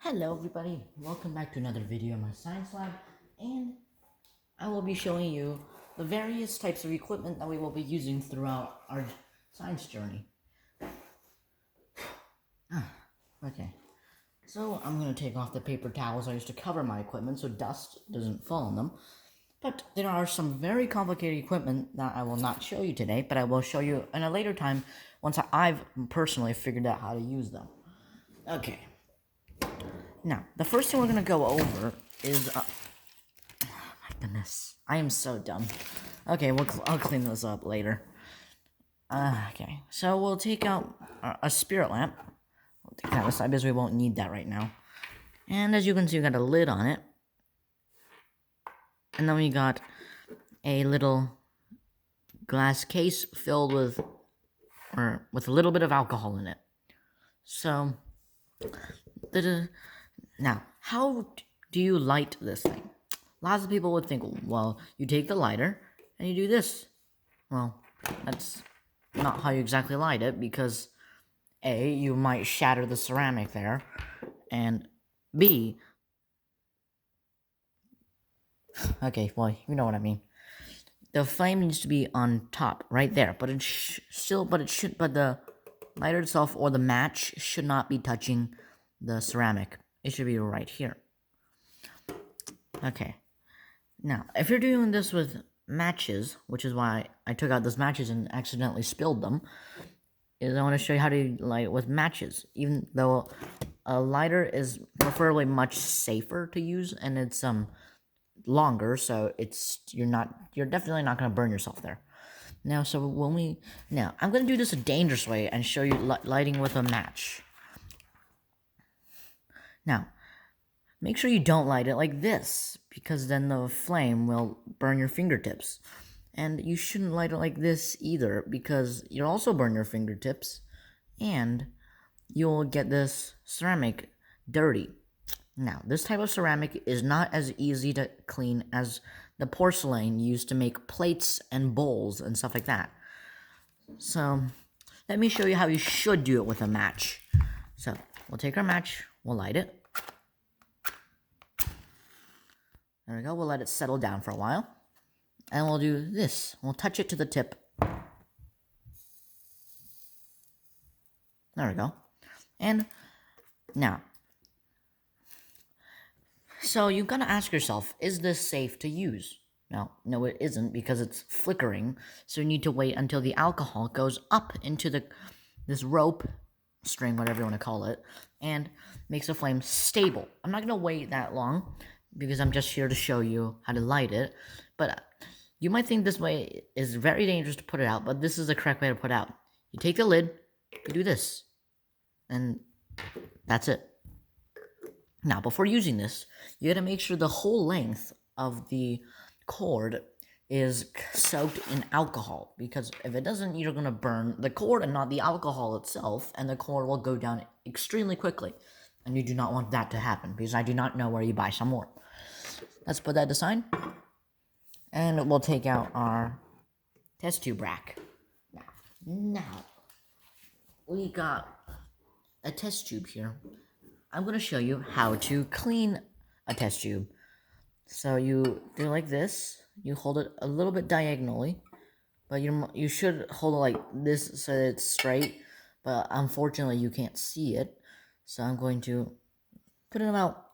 Hello everybody, welcome back to another video in my science lab, and I will be showing you the various types of equipment that we will be using throughout our science journey. Okay, so I'm going to take off the paper towels I used to cover my equipment so dust doesn't fall on them. But there are some very complicated equipment that I will not show you today, but I will show you in a later time once I've personally figured out how to use them. Okay. Now, the first thing we're going to go over is... my goodness. I am so dumb. Okay, I'll clean this up later. Okay, so we'll take out a spirit lamp. We'll take that aside because we won't need that right now. And as you can see, we got a lid on it. And then we got a little glass case filled with a little bit of alcohol in it. So, now, how do you light this thing? Lots of people would think, well, you take the lighter and you do this. Well, that's not how you exactly light it, because A, you might shatter the ceramic there, and B, okay, well, you know what I mean. The flame needs to be on top, right there, but the lighter itself or the match should not be touching the ceramic. It should be right here. Okay. Now, if you're doing this with matches, which is why I took out those matches and accidentally spilled them, is I want to show you how to light with matches. Even though a lighter is preferably much safer to use, and it's longer, so you're definitely not going to burn yourself there. Now, I'm going to do this a dangerous way and show you lighting with a match. Now, make sure you don't light it like this, because then the flame will burn your fingertips. And you shouldn't light it like this either, because you'll also burn your fingertips, and you'll get this ceramic dirty. Now, this type of ceramic is not as easy to clean as the porcelain used to make plates and bowls and stuff like that. So, let me show you how you should do it with a match. So, we'll take our match, we'll light it. There we go, we'll let it settle down for a while. And we'll do this. We'll touch it to the tip. There we go. And now, so you've got to ask yourself, is this safe to use? No, it isn't, because it's flickering. So you need to wait until the alcohol goes up into this rope, string, whatever you want to call it, and makes the flame stable. I'm not going to wait that long, because I'm just here to show you how to light it. But you might think this way is very dangerous to put it out, but this is the correct way to put it out. You take the lid, you do this, and that's it. Now, before using this, you gotta make sure the whole length of the cord is soaked in alcohol, because if it doesn't, you're gonna burn the cord and not the alcohol itself, and the cord will go down extremely quickly. And you do not want that to happen, because I do not know where you buy some more. Let's put that aside. And we'll take out our test tube rack. Now, we got a test tube here. I'm going to show you how to clean a test tube. So you do like this. You hold it a little bit diagonally, but you should hold it like this so that it's straight. But unfortunately, you can't see it. So I'm going to put in about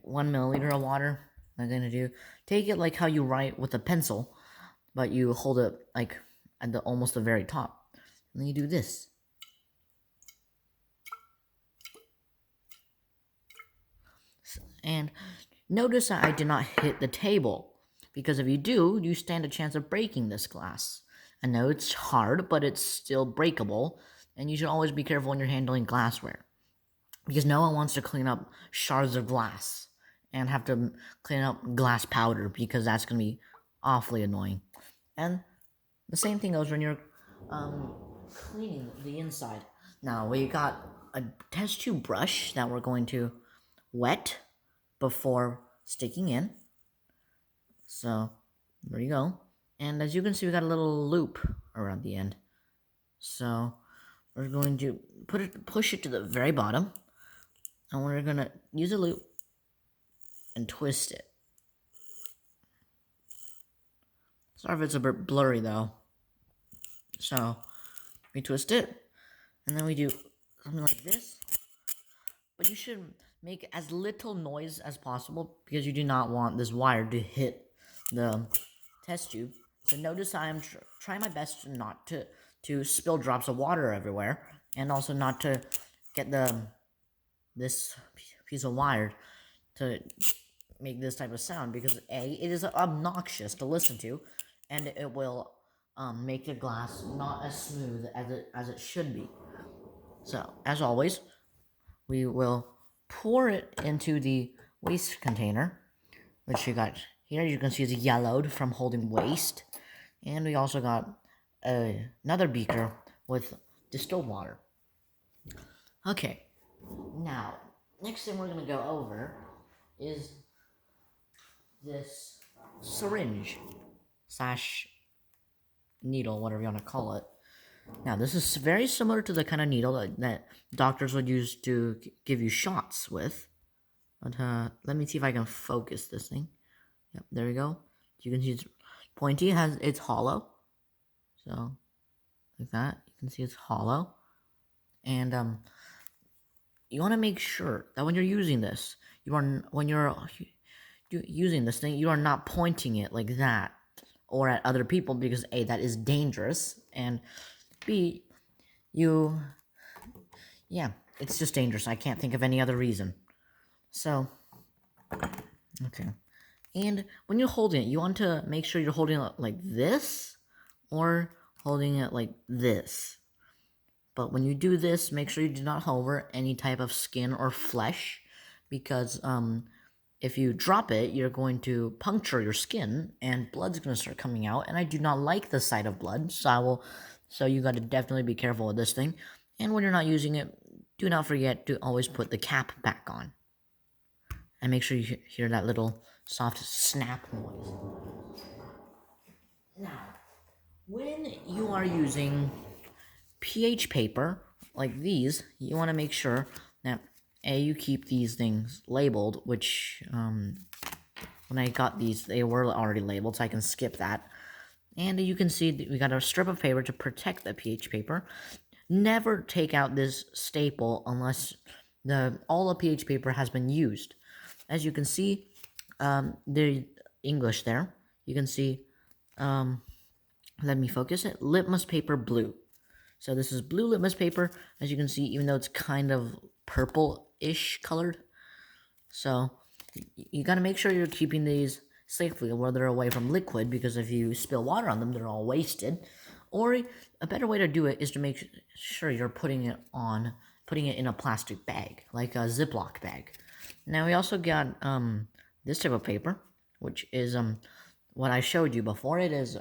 1 milliliter of water. I'm going to take it like how you write with a pencil, but you hold it like at almost the very top. And then you do this. And notice that I did not hit the table, because if you do, you stand a chance of breaking this glass. I know it's hard, but it's still breakable, and you should always be careful when you're handling glassware, because no one wants to clean up shards of glass and have to clean up glass powder, because that's going to be awfully annoying. And the same thing goes when you're cleaning the inside. Now, we got a test tube brush that we're going to wet before sticking in. So, there you go. And as you can see, we got a little loop around the end. So, we're going to push it to the very bottom. And we're gonna use a loop and twist it. Sorry if it's a bit blurry though. So we twist it, and then we do something like this. But you should make as little noise as possible because you do not want this wire to hit the test tube. So notice I am trying my best not to spill drops of water everywhere, and also not to get this piece of wire to make this type of sound, because it is obnoxious to listen to, and it will make the glass not as smooth as it should be. So as always, we will pour it into the waste container, which you got here. You can see it's yellowed from holding waste, and we also got another beaker with distilled water. Okay, now next thing we're gonna go over is this syringe slash needle, whatever you want to call it. Now, this is very similar to the kind of needle that doctors would use to give you shots with. But let me see if I can focus this thing. Yep, there we go. You can see it's pointy, it's hollow. So, like that. You can see it's hollow. And you want to make sure that when you're using this, when you're using this thing, you are not pointing it like that or at other people, because A, that is dangerous, and B, yeah, it's just dangerous. I can't think of any other reason. So, okay. And when you're holding it, you want to make sure you're holding it like this or holding it like this. But when you do this, make sure you do not hover any type of skin or flesh, because if you drop it, you're going to puncture your skin and blood's going to start coming out, and I do not like the sight of blood, so you got to definitely be careful with this thing. And when you're not using it, do not forget to always put the cap back on. And make sure you hear that little soft snap noise. Now, when you are using pH paper like these, you want to make sure that you keep these things labeled, which when I got these, they were already labeled, so I can skip that. And you can see that we got a strip of paper to protect the pH paper. Never take out this staple unless all the pH paper has been used. As you can see, the English there, you can see, let me focus it, litmus paper blue. So this is blue litmus paper, as you can see, even though it's kind of purple-ish colored. So you got to make sure you're keeping these safely where they're away from liquid, because if you spill water on them, they're all wasted. Or a better way to do it is to make sure you're putting it in a plastic bag, like a Ziploc bag. Now we also got this type of paper, which is what I showed you before. It is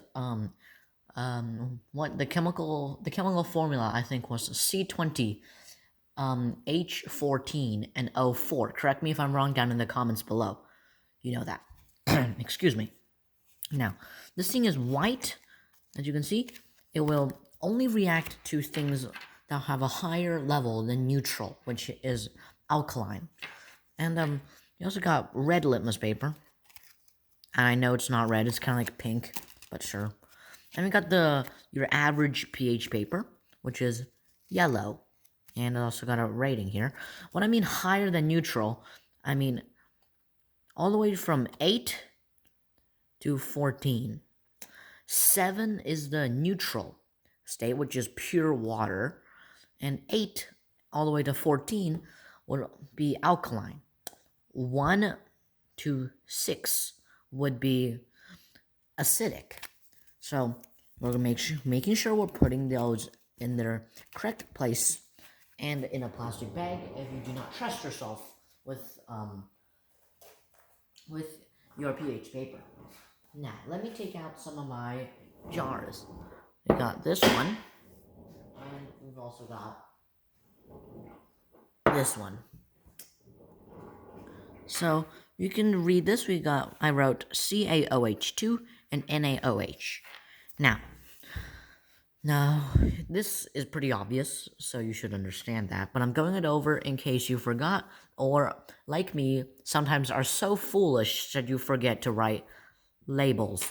what the chemical formula, I think, was C20 H14 and O4. Correct me if I'm wrong down in the comments below. You know that. Excuse me. Now, this thing is white. As you can see, it will only react to things that have a higher level than neutral, which is alkaline. And you also got red litmus paper. I know it's not red, it's kind of like pink, but sure. And we got your average pH paper, which is yellow. And I also got a rating here. When I mean higher than neutral, I mean all the way from 8 to 14. 7 is the neutral state, which is pure water. And 8 all the way to 14 would be alkaline. 1 to 6 would be acidic. So we're making sure we're putting those in their correct place and in a plastic bag if you do not trust yourself with your pH paper. Now, let me take out some of my jars. We got this one, and we've also got this one. So you can read this. I wrote CaOH2 and NaOH. Now, Now, this is pretty obvious, so you should understand that, but I'm going it over in case you forgot, or, like me, sometimes are so foolish that you forget to write labels.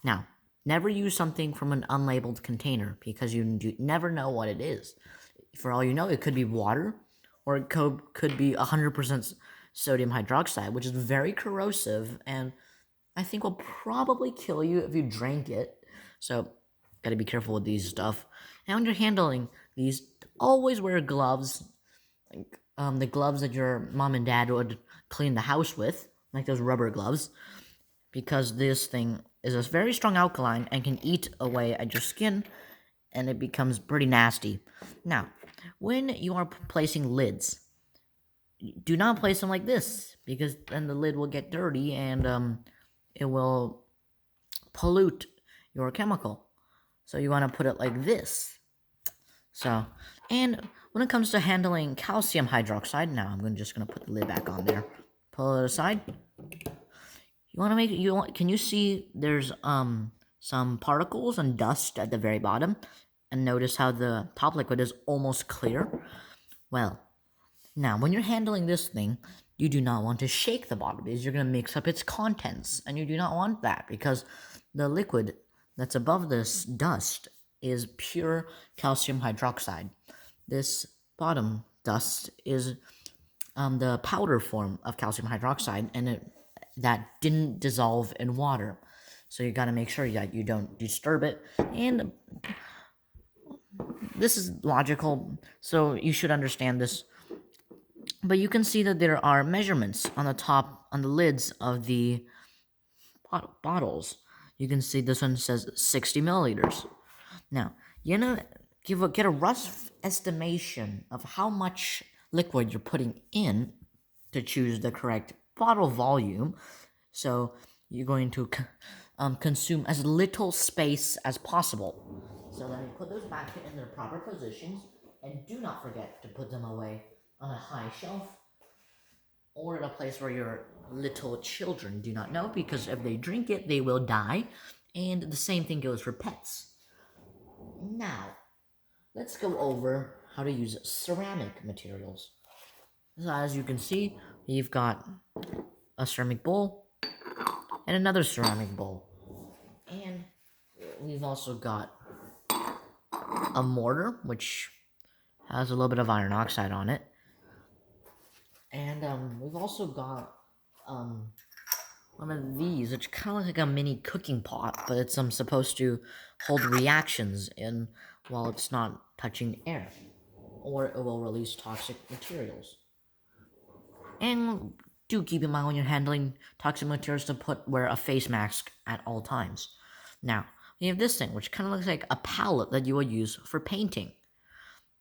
Now, never use something from an unlabeled container because you never know what it is. For all you know, it could be water, or it could be 100% sodium hydroxide, which is very corrosive and I think will probably kill you if you drank it. So, gotta be careful with these stuff. And when you're handling these, always wear gloves, like the gloves that your mom and dad would clean the house with, like those rubber gloves, because this thing is a very strong alkaline and can eat away at your skin, and it becomes pretty nasty. Now, when you are placing lids, do not place them like this because then the lid will get dirty and it will pollute your chemical. So you want to put it like this. So, and when it comes to handling calcium hydroxide, now just gonna put the lid back on there. Pull it aside. You want to make you want, can you see there's some particles and dust at the very bottom, and notice how the top liquid is almost clear. Well, now when you're handling this thing, you do not want to shake the bottom because you're going to mix up its contents, and you do not want that because the liquid that's above this dust is pure calcium hydroxide. This bottom dust is the powder form of calcium hydroxide, and that didn't dissolve in water. So you got to make sure that you don't disturb it. And this is logical, so you should understand this. But you can see that there are measurements on the top, on the lids of the bottles. You can see this one says 60 milliliters. Now, you know, get a rough estimation of how much liquid you're putting in to choose the correct bottle volume. So you're going to consume as little space as possible. So then you put those back in their proper positions, and do not forget to put them away on a high shelf or in a place where your little children do not know, because if they drink it, they will die. And the same thing goes for pets. Now, let's go over how to use ceramic materials. So as you can see, we've got a ceramic bowl and another ceramic bowl. And we've also got a mortar, which has a little bit of iron oxide on it. And we've also got one of these, which kind of looks like a mini cooking pot, but it's supposed to hold reactions in while it's not touching air, or it will release toxic materials. And do keep in mind when you're handling toxic materials to wear a face mask at all times. Now, we have this thing, which kind of looks like a palette that you would use for painting.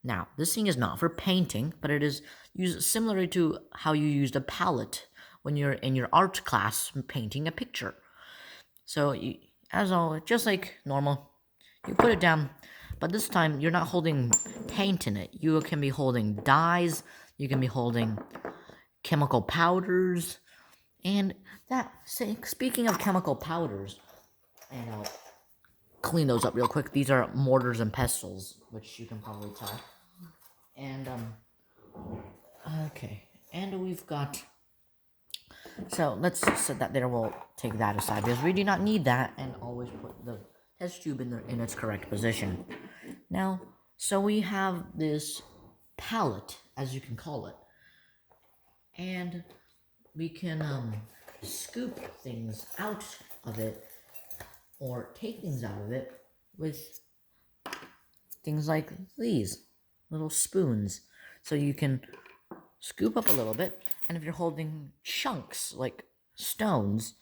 Now, this thing is not for painting, but it is used similarly to how you used a palette when you're in your art class painting a picture. So, as always, just like normal, you put it down, but this time you're not holding paint in it. You can be holding dyes, you can be holding chemical powders, and speaking of chemical powders, and I'll clean those up real quick. These are mortars and pestles, which you can probably tell. And okay, and we've got. So let's set that there. We'll take that aside because we do not need that, and always put the test tube in its correct position. Now, so we have this palette, as you can call it, and we can scoop things out of it or take things out of it with things like these little spoons. So you can scoop up a little bit, and if you're holding chunks like stones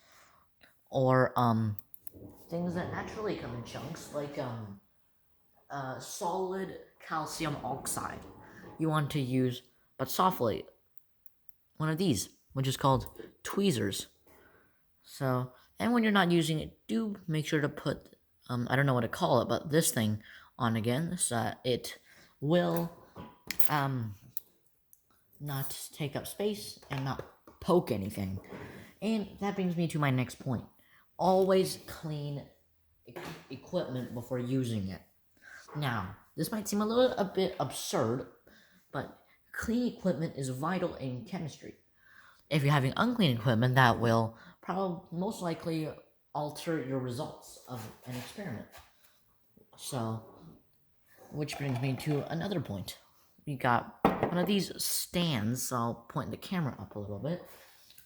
or things that actually come in chunks like solid calcium oxide, you want to use, but softly, one of these, which is called tweezers. So, and when you're not using it, do make sure to put, I don't know what to call it, but this thing on again, so that it will not take up space and not poke anything. And that brings me to my next point. Always clean equipment before using it. Now, this might seem a bit absurd, but clean equipment is vital in chemistry. If you're having unclean equipment, that will probably most likely alter your results of an experiment. So, which brings me to another point. We got one of these stands, so I'll point the camera up a little bit.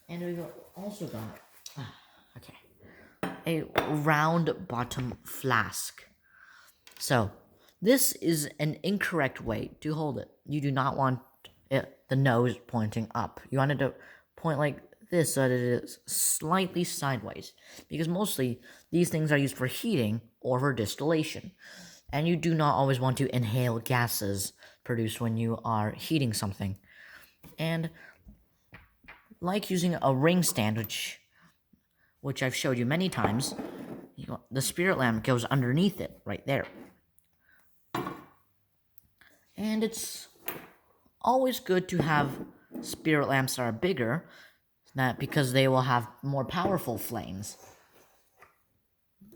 And we've also got, okay, a round bottom flask. So, this is an incorrect way to hold it. You do not want the nose pointing up. You want it to point like this so that it is slightly sideways. Because mostly these things are used for heating or for distillation. And you do not always want to inhale gases produced when you are heating something. And like using a ring stand, which I've showed you many times, the spirit lamp goes underneath it, right there. And it's always good to have spirit lamps that are bigger, because they will have more powerful flames.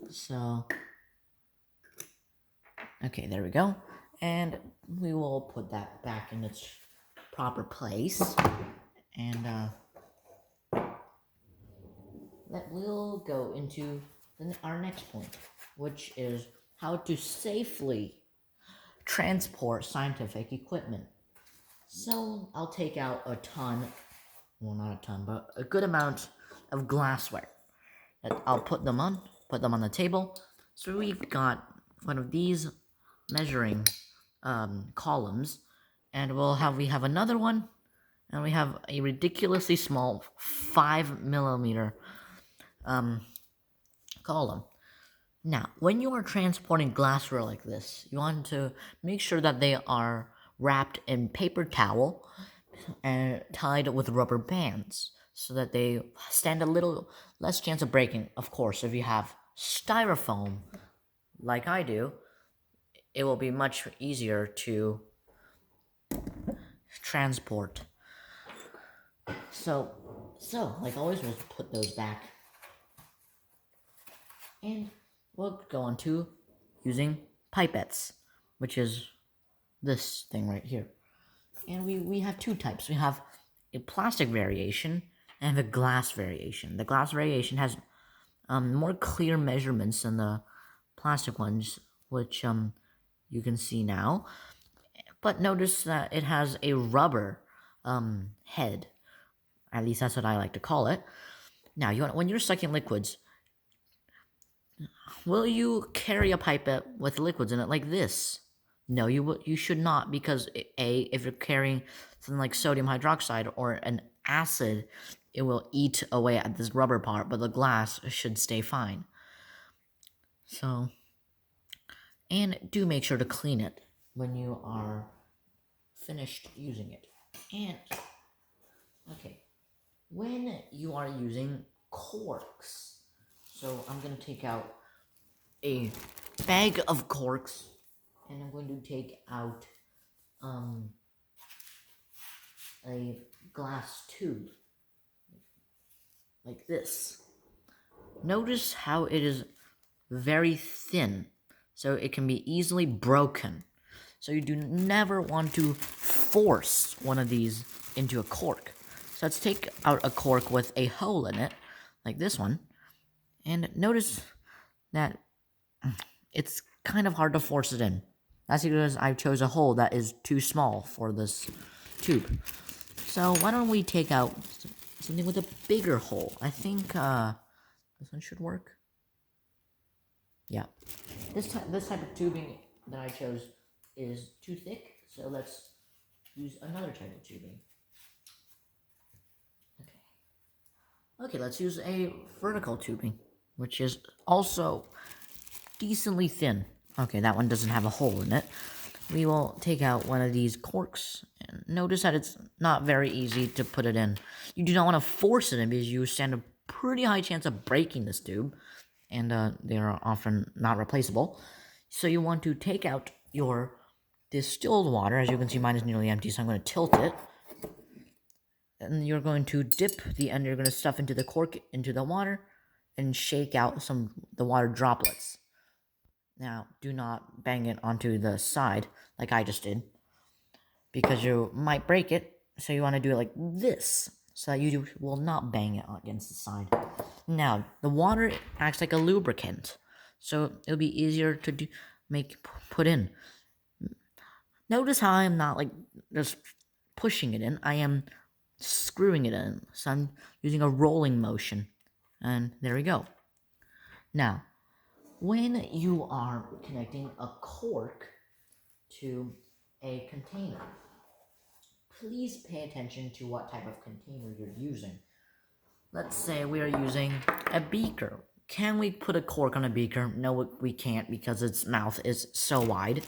So, okay, there we go. And we will put that back in its proper place. And that will go into our next point, which is how to safely transport scientific equipment. So I'll take out a ton, well, not a ton, but a good amount of glassware. I'll put them on the table. So we've got one of these measuring columns, and we have another one, and we have a ridiculously small 5mm column. Now, when you are transporting glassware like this, you want to make sure that they are wrapped in paper towel and tied with rubber bands so that they stand a little less chance of breaking. Of course, if you have styrofoam, like I do, it will be much easier to transport. So, like always, we'll put those back. And we'll go on to using pipettes, which is this thing right here. And we have two types. We have a plastic variation and a glass variation. The glass variation has more clear measurements than the plastic ones, which you can see now. But notice that it has a rubber head. At least that's what I like to call it. Now, when you're sucking liquids, will you carry a pipette with liquids in it like this? No, you should not, because if you're carrying something like sodium hydroxide or an acid, it will eat away at this rubber part, but the glass should stay fine. So, and do make sure to clean it when you are finished using it. And, okay, when you are using corks, so I'm going to take out a bag of corks, and I'm going to take out a glass tube like this. Notice how it is very thin, so it can be easily broken. So you do never want to force one of these into a cork. So let's take out a cork with a hole in it, like this one, and notice that it's kind of hard to force it in. That's because I chose a hole that is too small for this tube. So why don't we take out something with a bigger hole? I think this one should work. Yeah. This type of tubing that I chose is too thick, so let's use another type of tubing. Okay, let's use a vertical tubing, which is also decently thin. Okay, that one doesn't have a hole in it. We will take out one of these corks, and notice that it's not very easy to put it in. You do not want to force it in because you stand a pretty high chance of breaking this tube, and they are often not replaceable. So you want to take out your distilled water. As you can see, mine is nearly empty, so I'm going to tilt it. And you're going to dip the end, you're going to stuff into the cork into the water, and shake out the water droplets. Now, do not bang it onto the side like I just did, because you might break it. So you want to do it like this, so that you will not bang it against the side. Now, the water acts like a lubricant, so it'll be easier to put in. Notice how I am not like just pushing it in. I am screwing it in. So I'm using a rolling motion. And there we go. Now, when you are connecting a cork to a container, please pay attention to what type of container you're using. Let's say we are using a beaker. Can we put a cork on a beaker? No, we can't, because its mouth is so wide.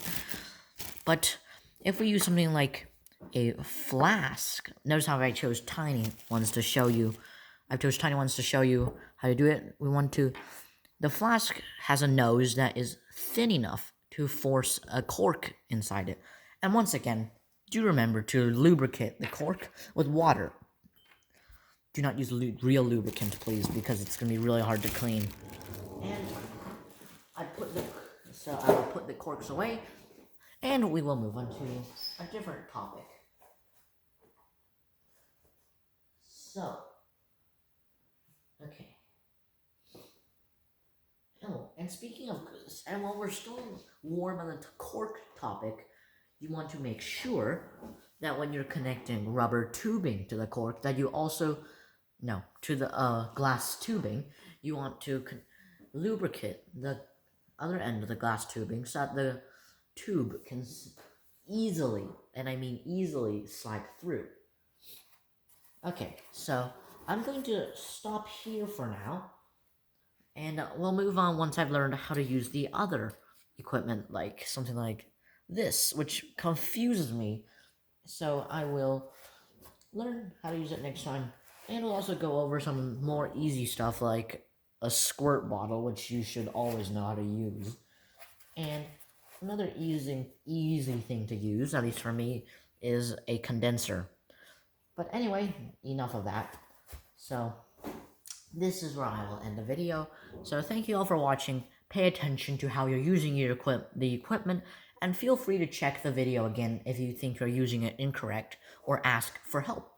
But if we use something like a flask, notice how I chose tiny ones to show you. I chose tiny ones to show you how to do it. The flask has a nose that is thin enough to force a cork inside it. And once again, do remember to lubricate the cork with water. Do not use real lubricant, please, because it's going to be really hard to clean. And I will put the corks away, and we will move on to a different topic. So, okay. Oh, and speaking of, and while we're still warm on the cork topic, you want to make sure that when you're connecting rubber tubing to the cork, that you also, no, to the glass tubing, you want to lubricate the other end of the glass tubing so that the tube can easily, and I mean easily, slide through. Okay, so I'm going to stop here for now, and we'll move on once I've learned how to use the other equipment, like something like this, which confuses me. So I will learn how to use it next time, and we'll also go over some more easy stuff like a squirt bottle, which you should always know how to use. And another easy thing to use, at least for me, is a condenser. But anyway, enough of that. So this is where I will end the video. So thank you all for watching. Pay attention to how you're using the equipment, and feel free to check the video again if you think you're using it incorrect, or ask for help.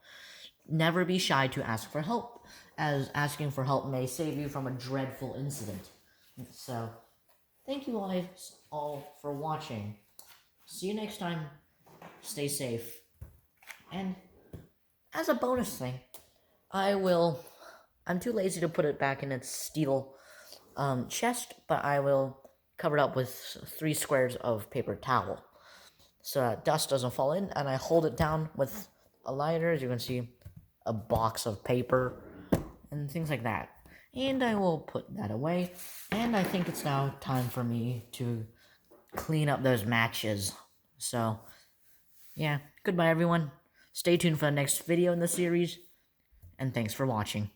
Never be shy to ask for help, as asking for help may save you from a dreadful incident. So, thank you all for watching. See you next time. Stay safe. And as a bonus thing, I'm too lazy to put it back in its steel chest, but I will cover it up with 3 squares of paper towel so that dust doesn't fall in, and I hold it down with a lighter, as you can see, a box of paper, and things like that. And I will put that away, and I think it's now time for me to clean up those matches. So, yeah, goodbye everyone. Stay tuned for the next video in the series, and thanks for watching.